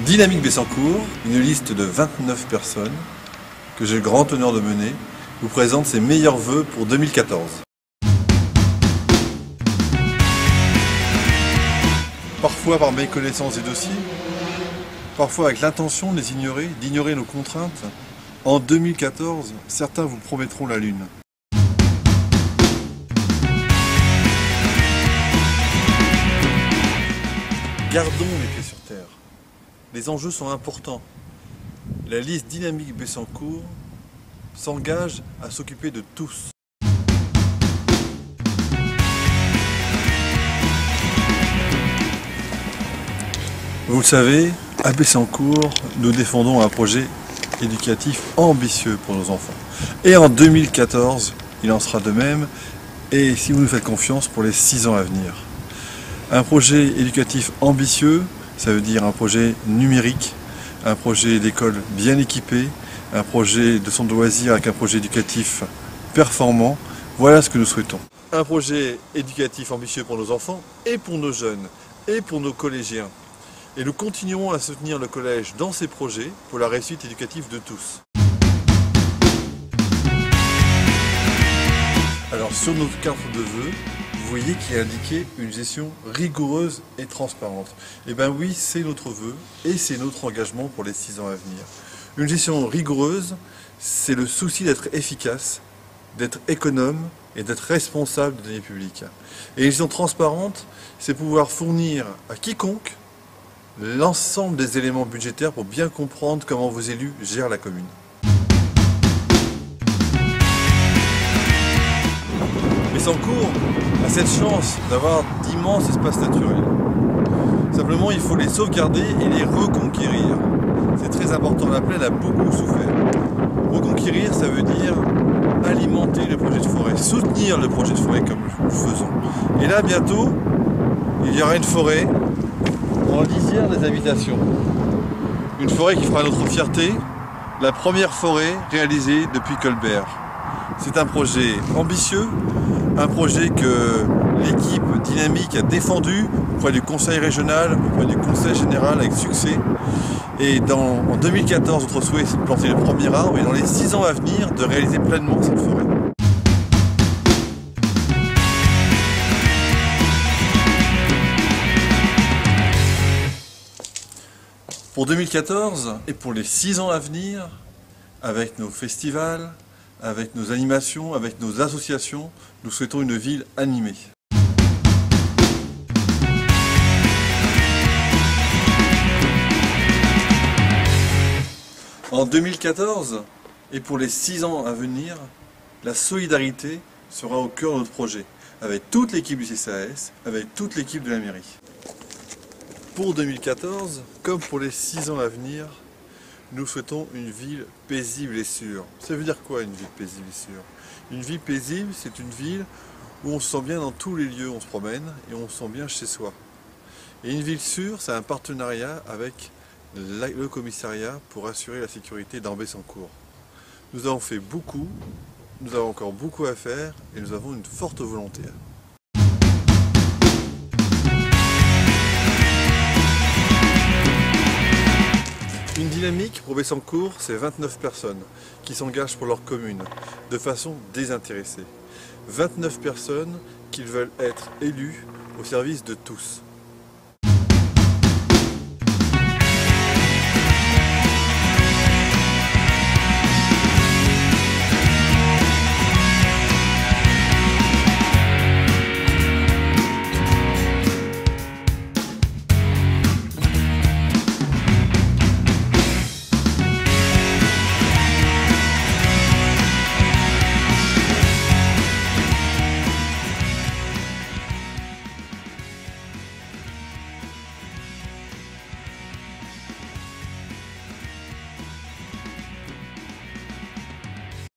Dynamique Bessancourt, une liste de 29 personnes que j'ai le grand honneur de mener, vous présente ses meilleurs vœux pour 2014. Parfois par méconnaissance des dossiers, parfois avec l'intention de les ignorer, d'ignorer nos contraintes. En 2014, certains vous promettront la lune. Gardons les pieds sur terre. Les enjeux sont importants. La liste Dynamique Bessancourt s'engage à s'occuper de tous. Vous le savez, à Bessancourt, nous défendons un projet éducatif ambitieux pour nos enfants. Et en 2014, il en sera de même, et si vous nous faites confiance, pour les 6 ans à venir. Un projet éducatif ambitieux, ça veut dire un projet numérique, un projet d'école bien équipé, un projet de centre de loisirs avec un projet éducatif performant. Voilà ce que nous souhaitons. Un projet éducatif ambitieux pour nos enfants et pour nos jeunes et pour nos collégiens. Et nous continuerons à soutenir le collège dans ses projets pour la réussite éducative de tous. Alors sur notre carte de vœux, vous voyez qu'il est indiqué une gestion rigoureuse et transparente. Et bien oui, c'est notre vœu et c'est notre engagement pour les 6 ans à venir. Une gestion rigoureuse, c'est le souci d'être efficace, d'être économe et d'être responsable des deniers publics. Et une gestion transparente, c'est pouvoir fournir à quiconque l'ensemble des éléments budgétaires pour bien comprendre comment vos élus gèrent la commune. Bessancourt a cette chance d'avoir d'immenses espaces naturels. Simplement, il faut les sauvegarder et les reconquérir. C'est très important, la plaine a beaucoup souffert. Reconquérir, ça veut dire alimenter le projet de forêt, soutenir le projet de forêt comme nous le faisons. Et là, bientôt, il y aura une forêt en lisière des habitations. Une forêt qui fera notre fierté, la première forêt réalisée depuis Colbert. C'est un projet ambitieux, un projet que l'équipe Dynamique a défendu auprès du conseil régional, auprès du conseil général avec succès. Et en 2014, notre souhait c'est de planter le premier arbre et dans les 6 ans à venir, de réaliser pleinement cette forêt. Pour 2014 et pour les 6 ans à venir, avec nos festivals, avec nos animations, avec nos associations, nous souhaitons une ville animée. En 2014 et pour les 6 ans à venir, la solidarité sera au cœur de notre projet, avec toute l'équipe du CCAS, avec toute l'équipe de la mairie. Pour 2014, comme pour les 6 ans à venir, nous souhaitons une ville paisible et sûre. Ça veut dire quoi une ville paisible et sûre? Une ville paisible, c'est une ville où on se sent bien dans tous les lieux où on se promène et on se sent bien chez soi. Et une ville sûre, c'est un partenariat avec le commissariat pour assurer la sécurité dans Bessancourt. Nous avons fait beaucoup, nous avons encore beaucoup à faire et nous avons une forte volonté. Une dynamique pour Bessancourt, c'est 29 personnes qui s'engagent pour leur commune de façon désintéressée. 29 personnes qui veulent être élues au service de tous.